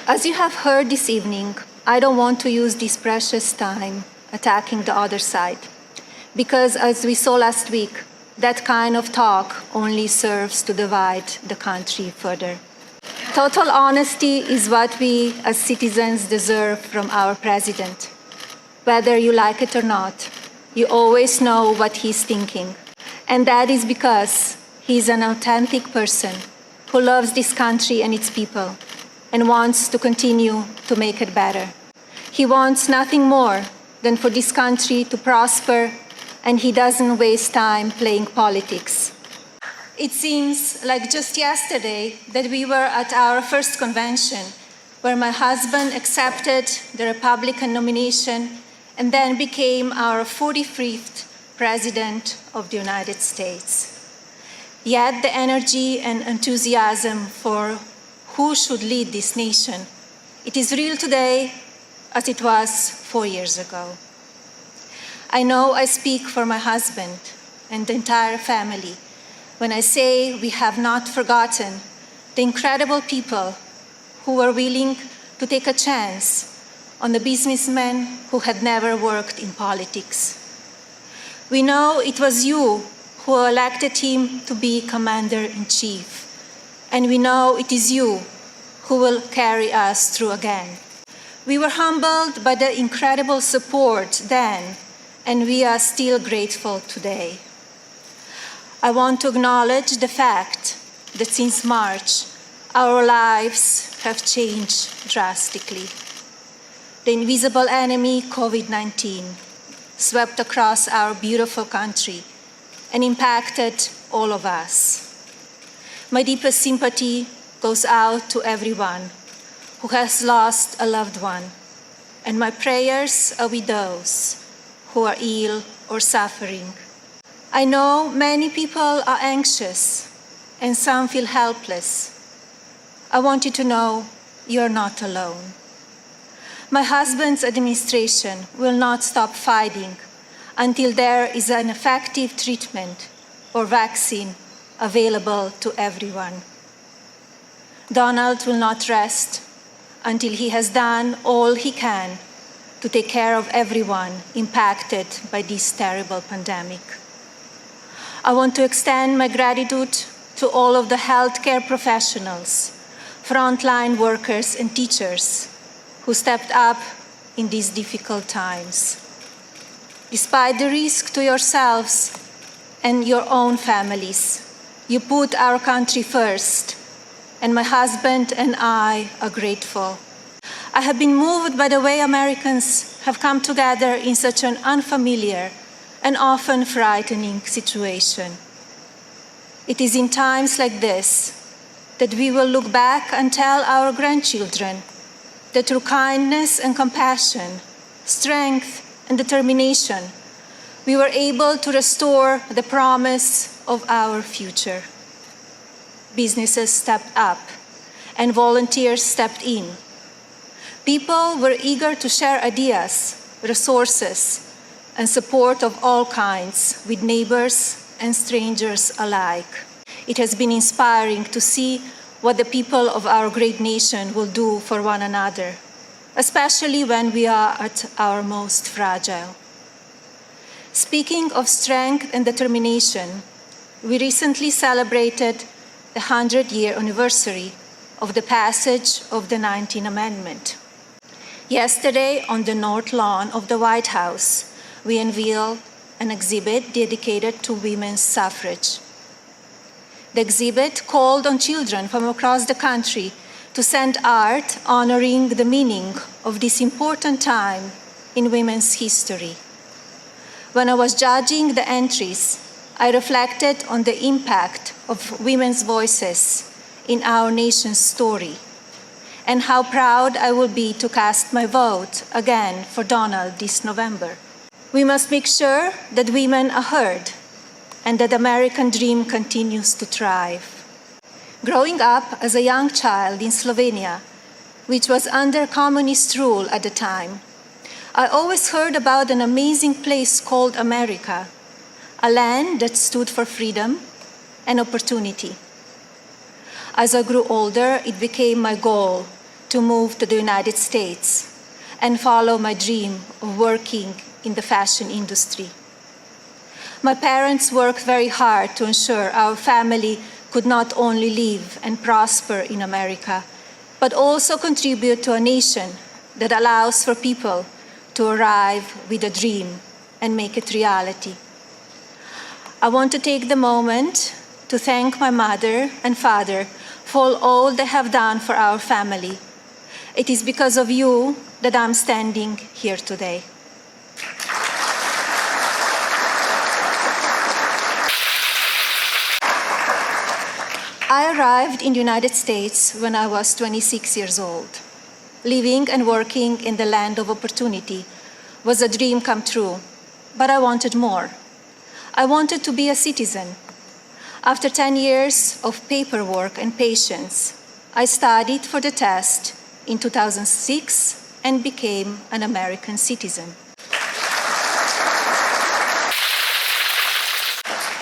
As you have heard this evening, I don't want to use this precious time attacking the other side, because as we saw last week, that kind of talk only serves to divide the country further. Total honesty is what we as citizens deserve from our president. Whether you like it or not, you always know what he's thinking. And that is because he's an authentic person who loves this country and its people and wants to continue to make it better. He wants nothing more than for this country to prosper, and he doesn't waste time playing politics. It seems like just yesterday that we were at our first convention, where my husband accepted the Republican nomination and then became our 45th President of the United States. Yet the energy and enthusiasm for who should lead this nation, it is real today as it was 4 years ago. I know I speak for my husband and the entire family when I say we have not forgotten the incredible people who were willing to take a chance on the businessmen who had never worked in politics. We know it was you who elected him to be Commander-in-Chief, and we know it is you who will carry us through again. We were humbled by the incredible support then, and we are still grateful today. I want to acknowledge the fact that since March, our lives have changed drastically. The invisible enemy, COVID-19, swept across our beautiful country and impacted all of us. My deepest sympathy goes out to everyone who has lost a loved one, and my prayers are with those who are ill or suffering. I know many people are anxious and some feel helpless. I want you to know you are not alone. My husband's administration will not stop fighting until there is an effective treatment or vaccine available to everyone. Donald will not rest until he has done all he can to take care of everyone impacted by this terrible pandemic. I want to extend my gratitude to all of the healthcare professionals, frontline workers and teachers who stepped up in these difficult times. Despite the risk to yourselves and your own families, you put our country first, and my husband and I are grateful. I have been moved by the way Americans have come together in such an unfamiliar and often frightening situation. It is in times like this that we will look back and tell our grandchildren that through kindness and compassion, strength and determination, we were able to restore the promise of our future. Businesses stepped up and volunteers stepped in. People were eager to share ideas, resources, and support of all kinds with neighbors and strangers alike. It has been inspiring to see what the people of our great nation will do for one another, especially when we are at our most fragile. Speaking of strength and determination, we recently celebrated the 100-year anniversary of the passage of the 19th Amendment. Yesterday, on the North Lawn of the White House, we unveiled an exhibit dedicated to women's suffrage. The exhibit called on children from across the country to send art honoring the meaning of this important time in women's history. When I was judging the entries, I reflected on the impact of women's voices in our nation's story, and how proud I will be to cast my vote again for Donald this November. We must make sure that women are heard and that the American dream continues to thrive. Growing up as a young child in Slovenia, which was under communist rule at the time, I always heard about an amazing place called America, a land that stood for freedom and opportunity. As I grew older, it became my goal to move to the United States and follow my dream of working in the fashion industry. My parents worked very hard to ensure our family could not only live and prosper in America, but also contribute to a nation that allows for people to arrive with a dream and make it reality. I want to take the moment to thank my mother and father for all they have done for our family. It is because of you that I'm standing here today. I arrived in the United States when I was 26 years old. Living and working in the land of opportunity was a dream come true, but I wanted more. I wanted to be a citizen. After 10 years of paperwork and patience, I studied for the test in 2006 and became an American citizen.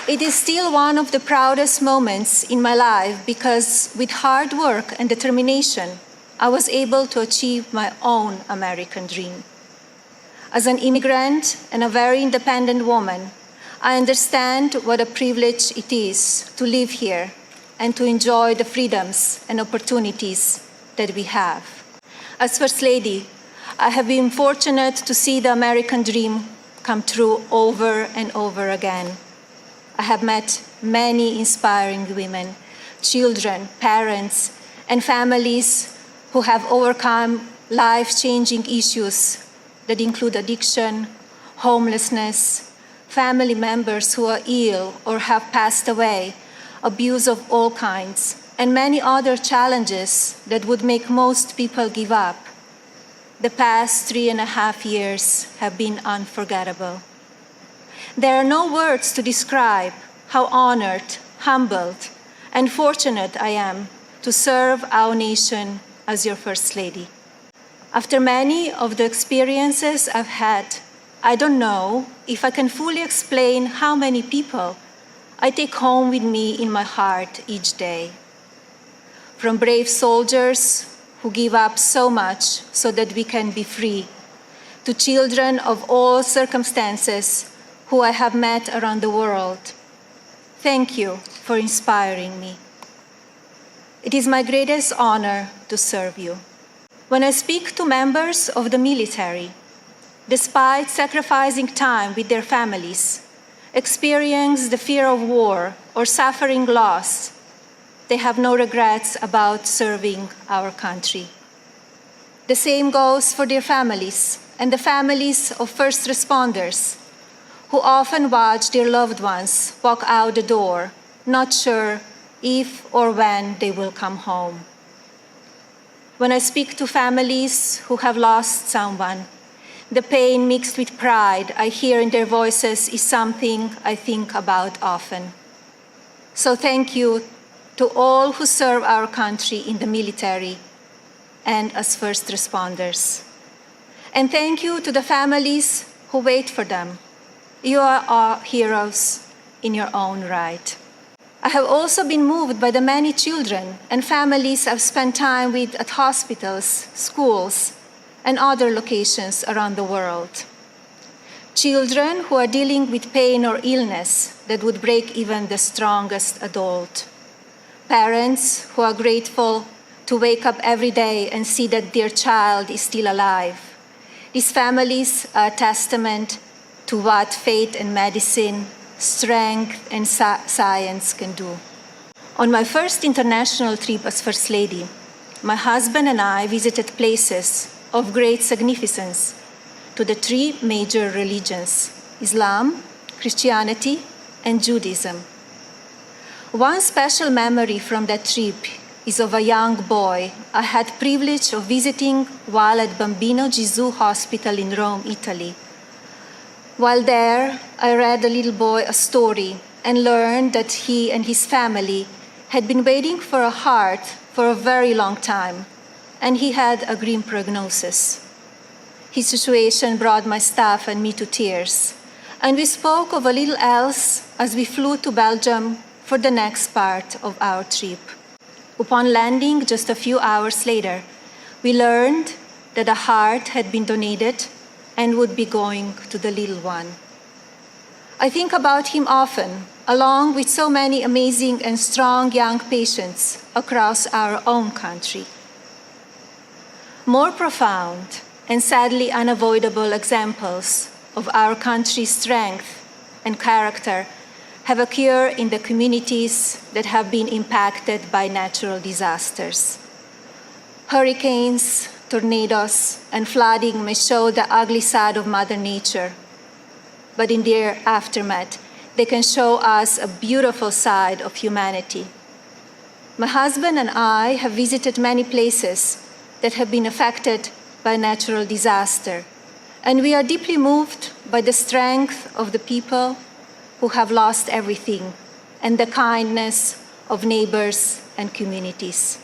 It is still one of the proudest moments in my life because with hard work and determination, I was able to achieve my own American dream. As an immigrant and a very independent woman, I understand what a privilege it is to live here and to enjoy the freedoms and opportunities that we have. As First Lady, I have been fortunate to see the American dream come true over and over again. I have met many inspiring women, children, parents, and families who have overcome life-changing issues that include addiction, homelessness, family members who are ill or have passed away, abuse of all kinds, and many other challenges that would make most people give up. The past 3.5 years have been unforgettable. There are no words to describe how honored, humbled, and fortunate I am to serve our nation as your First Lady. After many of the experiences I've had, I don't know if I can fully explain how many people I take home with me in my heart each day. From brave soldiers who give up so much so that we can be free, to children of all circumstances who I have met around the world. Thank you for inspiring me. It is my greatest honor to serve you. When I speak to members of the military, despite sacrificing time with their families, experience the fear of war or suffering loss, they have no regrets about serving our country. The same goes for their families and the families of first responders, who often watch their loved ones walk out the door, not sure if or when they will come home. When I speak to families who have lost someone, the pain mixed with pride I hear in their voices is something I think about often. So thank you to all who serve our country in the military and as first responders. And thank you to the families who wait for them. You are our heroes in your own right. I have also been moved by the many children and families I've spent time with at hospitals, schools, and other locations around the world. Children who are dealing with pain or illness that would break even the strongest adult. Parents who are grateful to wake up every day and see that their child is still alive. These families are a testament to what faith and medicine, strength and science can do. On my first international trip as First Lady, my husband and I visited places of great significance to the three major religions: Islam, Christianity, and Judaism. One special memory from that trip is of a young boy I had privilege of visiting while at Bambino Gesù Hospital in Rome, Italy. While there, I read the little boy a story and learned that he and his family had been waiting for a heart for a very long time, and he had a grim prognosis. His situation brought my staff and me to tears, and we spoke of a little else as we flew to Belgium for the next part of our trip. Upon landing just a few hours later, we learned that a heart had been donated and would be going to the little one. I think about him often, along with so many amazing and strong young patients across our own country. More profound and sadly unavoidable examples of our country's strength and character have occurred in the communities that have been impacted by natural disasters. Hurricanes, tornadoes, and flooding may show the ugly side of Mother Nature, but in their aftermath, they can show us a beautiful side of humanity. My husband and I have visited many places that have been affected by natural disaster, and we are deeply moved by the strength of the people who have lost everything and the kindness of neighbors and communities.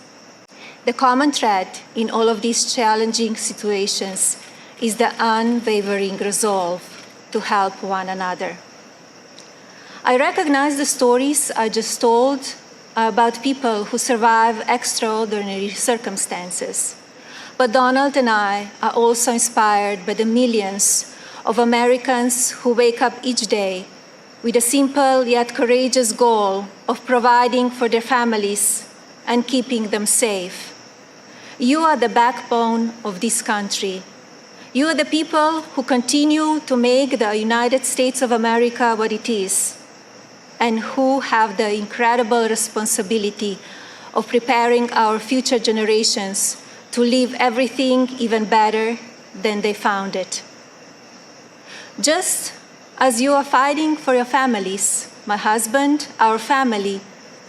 The common thread in all of these challenging situations is the unwavering resolve to help one another. I recognize the stories I just told about people who survive extraordinary circumstances. But Donald and I are also inspired by the millions of Americans who wake up each day with a simple yet courageous goal of providing for their families and keeping them safe. You are the backbone of this country. You are the people who continue to make the United States of America what it is, and who have the incredible responsibility of preparing our future generations to leave everything even better than they found it. Just as you are fighting for your families, my husband, our family,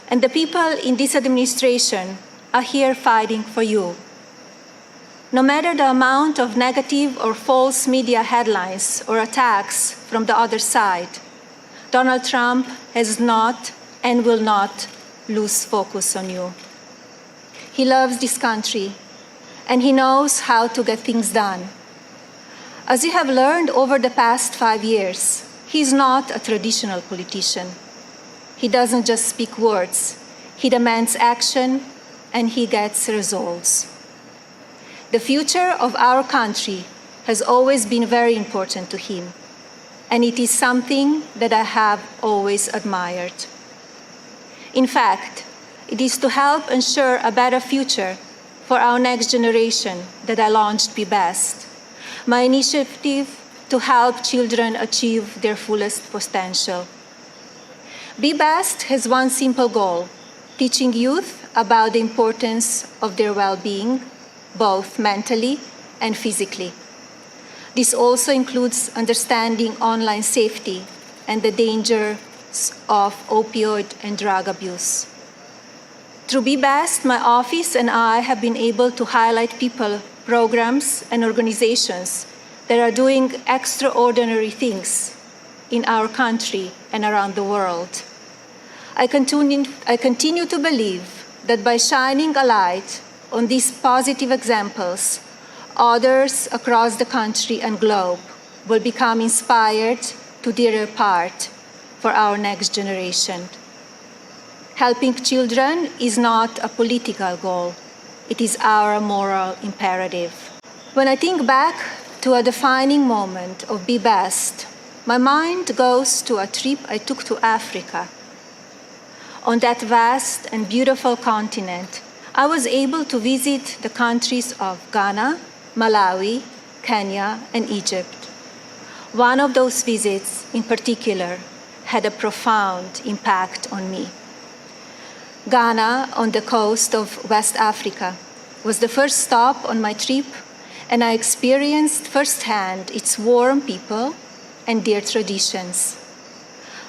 and the people in this administration are here fighting for you. No matter the amount of negative or false media headlines or attacks from the other side, Donald Trump has not and will not lose focus on you. He loves this country, and he knows how to get things done. As you have learned over the past 5 years, he's not a traditional politician. He doesn't just speak words. He demands action, and he gets results. The future of our country has always been very important to him, and it is something that I have always admired. In fact, it is to help ensure a better future for our next generation that I launched Be Best, my initiative to help children achieve their fullest potential. Be Best has one simple goal: teaching youth about the importance of their well-being, both mentally and physically. This also includes understanding online safety and the dangers of opioid and drug abuse. Through Be Best, my office and I have been able to highlight people, programs, and organizations that are doing extraordinary things in our country and around the world. I continue to believe that by shining a light on these positive examples, others across the country and globe will become inspired to do their part for our next generation. Helping children is not a political goal. It is our moral imperative. When I think back to a defining moment of Be Best, my mind goes to a trip I took to Africa. On that vast and beautiful continent, I was able to visit the countries of Ghana, Malawi, Kenya, and Egypt. One of those visits, in particular, had a profound impact on me. Ghana, on the coast of West Africa, was the first stop on my trip, and I experienced firsthand its warm people and their traditions.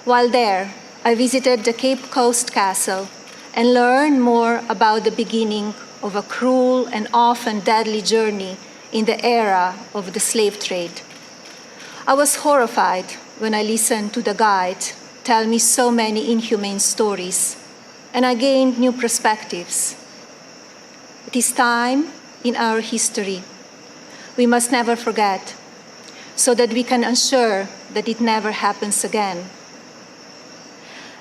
While there, I visited the Cape Coast Castle and learned more about the beginning of a cruel and often deadly journey in the era of the slave trade. I was horrified when I listened to the guide tell me so many inhumane stories, and I gained new perspectives. It is time in our history we must never forget, so that we can ensure that it never happens again.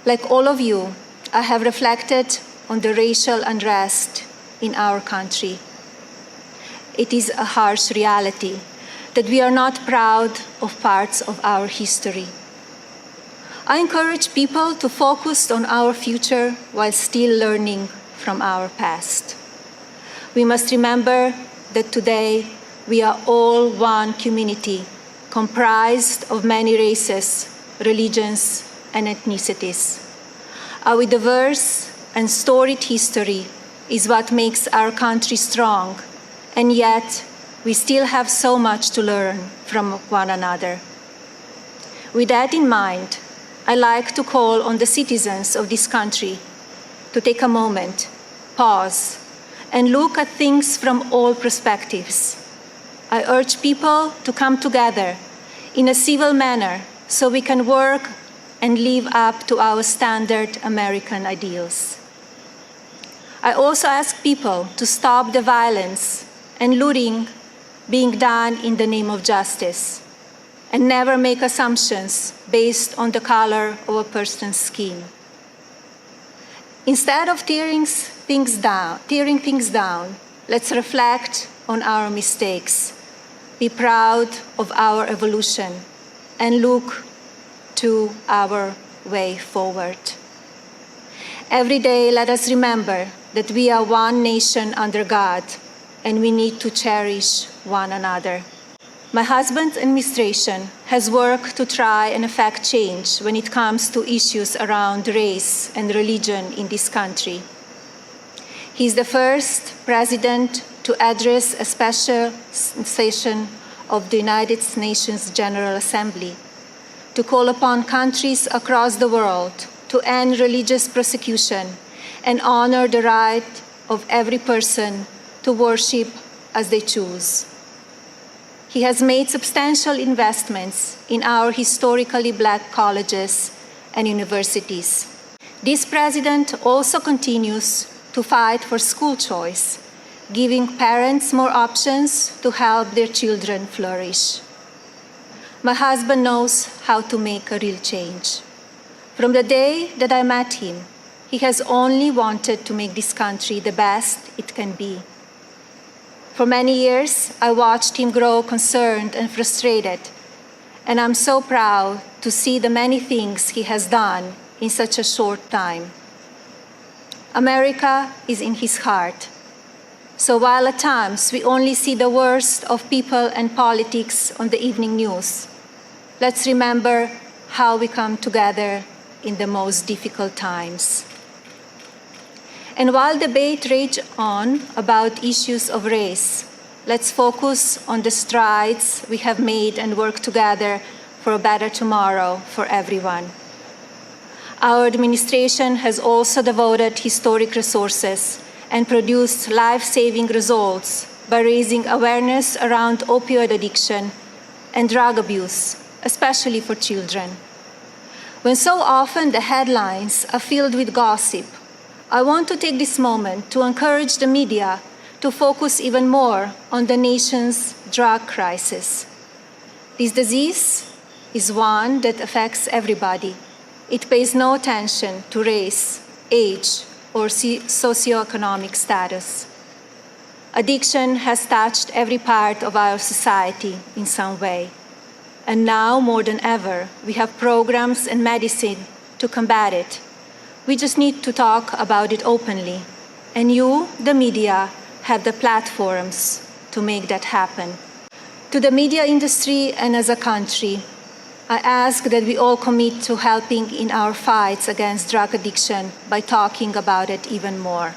Like all of you, I have reflected on the racial unrest in our country. it is a harsh reality that we are not proud of parts of our history. I encourage people to focus on our future while still learning from our past. We must remember that today we are all one community comprised of many races, religions, and ethnicities. Our diverse and storied history is what makes our country strong, and yet we still have so much to learn from one another. With that in mind, I like to call on the citizens of this country to take a moment, pause, and look at things from all perspectives. I urge people to come together in a civil manner so we can work and live up to our standard American ideals. I also ask people to stop the violence and looting being done in the name of justice, and never make assumptions based on the color of a person's skin. Instead of tearing things down, let's reflect on our mistakes, be proud of our evolution, and look to our way forward. Every day, let us remember that we are one nation under God, and we need to cherish one another. My husband's administration has worked to try and effect change when it comes to issues around race and religion in this country. He is the first president to address a special session of the United Nations General Assembly to call upon countries across the world to end religious persecution and honor the right of every person to worship as they choose. He has made substantial investments in our historically Black colleges and universities. This president also continues to fight for school choice, giving parents more options to help their children flourish. My husband knows how to make a real change. From the day that I met him, he has only wanted to make this country the best it can be. For many years, I watched him grow concerned and frustrated, and I'm so proud to see the many things he has done in such a short time. America is in his heart. So while at times we only see the worst of people and politics on the evening news, let's remember how we come together in the most difficult times. And while debate rages on about issues of race, let's focus on the strides we have made and work together for a better tomorrow for everyone. Our administration has also devoted historic resources and produced life-saving results by raising awareness around opioid addiction and drug abuse, especially for children. When so often the headlines are filled with gossip, I want to take this moment to encourage the media to focus even more on the nation's drug crisis. This disease is one that affects everybody. It pays no attention to race, age, or socioeconomic status. Addiction has touched every part of our society in some way. And now, more than ever, we have programs and medicine to combat it. We just need to talk about it openly. And you, the media, have the platforms to make that happen. To the media industry and as a country, I ask that we all commit to helping in our fights against drug addiction by talking about it even more.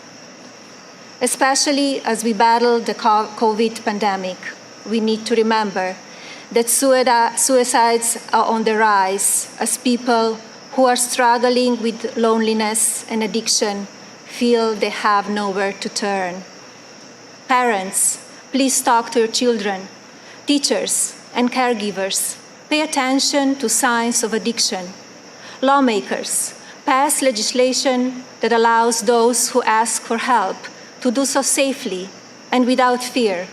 Especially as we battle the COVID pandemic, we need to remember that suicides are on the rise as people who are struggling with loneliness and addiction feel they have nowhere to turn. Parents, please talk to your children. Teachers and caregivers, pay attention to signs of addiction. Lawmakers, pass legislation that allows those who ask for help to do so safely and without fear,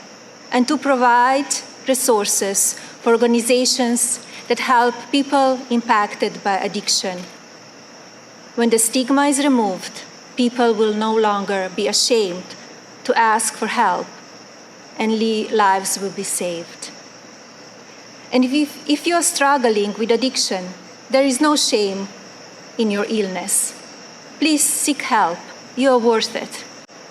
and to provide resources for organizations that help people impacted by addiction. When the stigma is removed, people will no longer be ashamed to ask for help. and lives will be saved. And if you are struggling with addiction, there is no shame in your illness. Please seek help. You are worth it.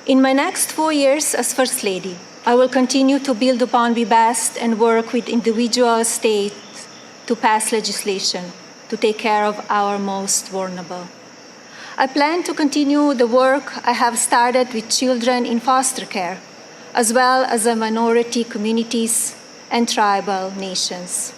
In my next 4 years as First Lady, I will continue to build upon the best and work with individual states to pass legislation to take care of our most vulnerable. I plan to continue the work I have started with children in foster care, as well as the minority communities and tribal nations.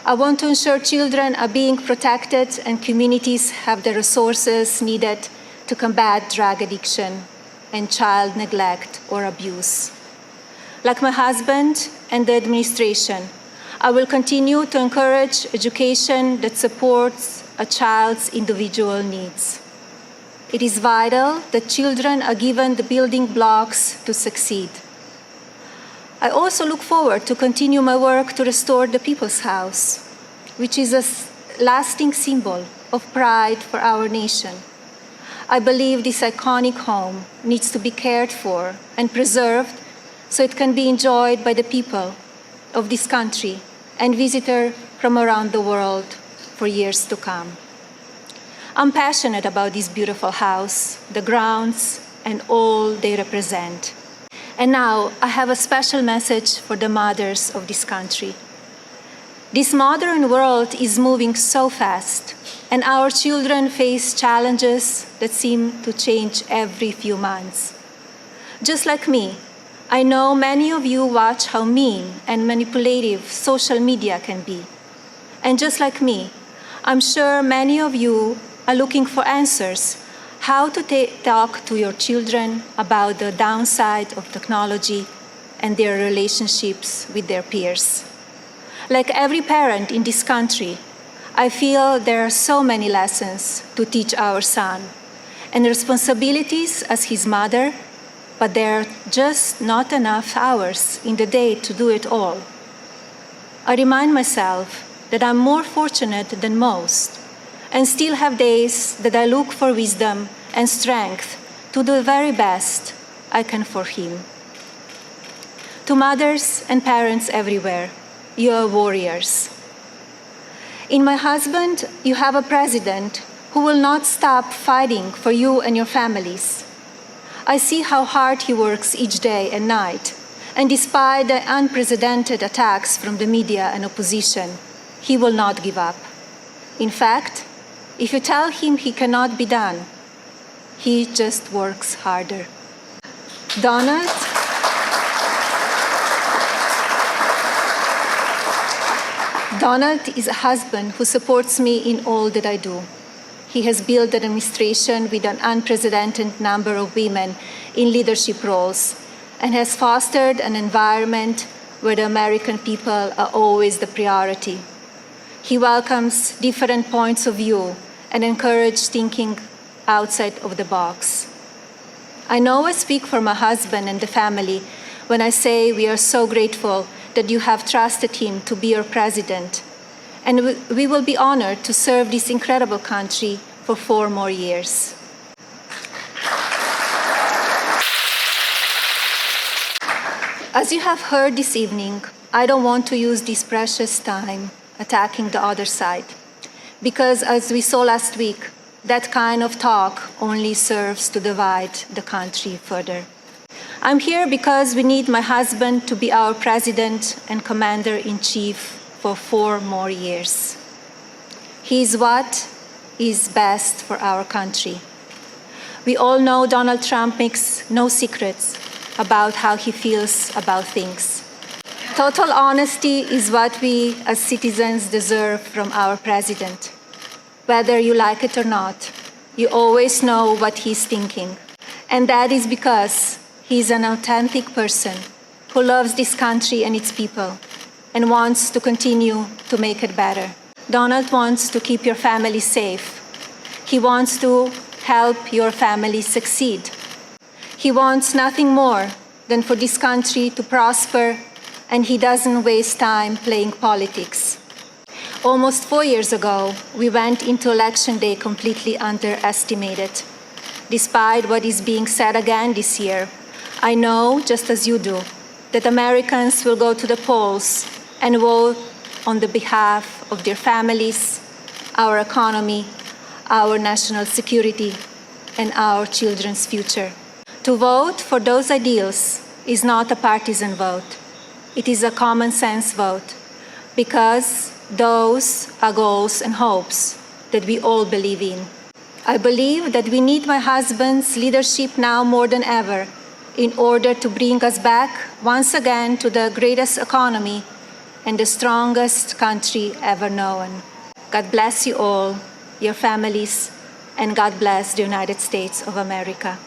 I want to ensure children are being protected and communities have the resources needed to combat drug addiction and child neglect or abuse. Like my husband and the administration, I will continue to encourage education that supports a child's individual needs. It is vital that children are given the building blocks to succeed. I also look forward to continue my work to restore the People's House, which is a lasting symbol of pride for our nation. I believe this iconic home needs to be cared for and preserved so it can be enjoyed by the people of this country and visitors from around the world for years to come. I'm passionate about this beautiful house, the grounds, and all they represent. And now I have a special message for the mothers of this country. This modern world is moving so fast, and our children face challenges that seem to change every few months. Just like me, I know many of you watch how mean and manipulative social media can be. And just like me, I'm sure many of you are looking for answers how to talk to your children about the downside of technology and their relationships with their peers. Like every parent in this country, I feel there are so many lessons to teach our son and responsibilities as his mother, but there are just not enough hours in the day to do it all. I remind myself that I'm more fortunate than most and still have days that I look for wisdom and strength to do the very best I can for him. To mothers and parents everywhere, you are warriors. In my husband, you have a president who will not stop fighting for you and your families. I see how hard he works each day and night, and despite the unprecedented attacks from the media and opposition, he will not give up. In fact, if you tell him he cannot be done, he just works harder. Donald is a husband who supports me in all that I do. He has built an administration with an unprecedented number of women in leadership roles and has fostered an environment where the American people are always the priority. He welcomes different points of view and encourages thinking outside of the box. I know I speak for my husband and the family when I say we are so grateful that you have trusted him to be your president, and we will be honored to serve this incredible country for 4 more years. As you have heard this evening, I don't want to use this precious time attacking the other side, because as we saw last week, that kind of talk only serves to divide the country further. I'm here because we need my husband to be our president and commander-in-chief for 4 more years. He is what is best for our country. We all know Donald Trump makes no secrets about how he feels about things. Total honesty is what we as citizens deserve from our president. Whether you like it or not, you always know what he's thinking. And that is because he's an authentic person who loves this country and its people and wants to continue to make it better. Donald wants to keep your family safe. He wants to help your family succeed. He wants nothing more than for this country to prosper, and he doesn't waste time playing politics. Almost 4 years ago, we went into Election Day completely underestimated. Despite what is being said again this year, I know, just as you do, that Americans will go to the polls and vote on the behalf of their families, our economy, our national security, and our children's future. To vote for those ideals is not a partisan vote. It is a common sense vote, because those are goals and hopes that we all believe in. I believe that we need my husband's leadership now more than ever in order to bring us back once again to the greatest economy and the strongest country ever known. God bless you all, your families, and God bless the United States of America.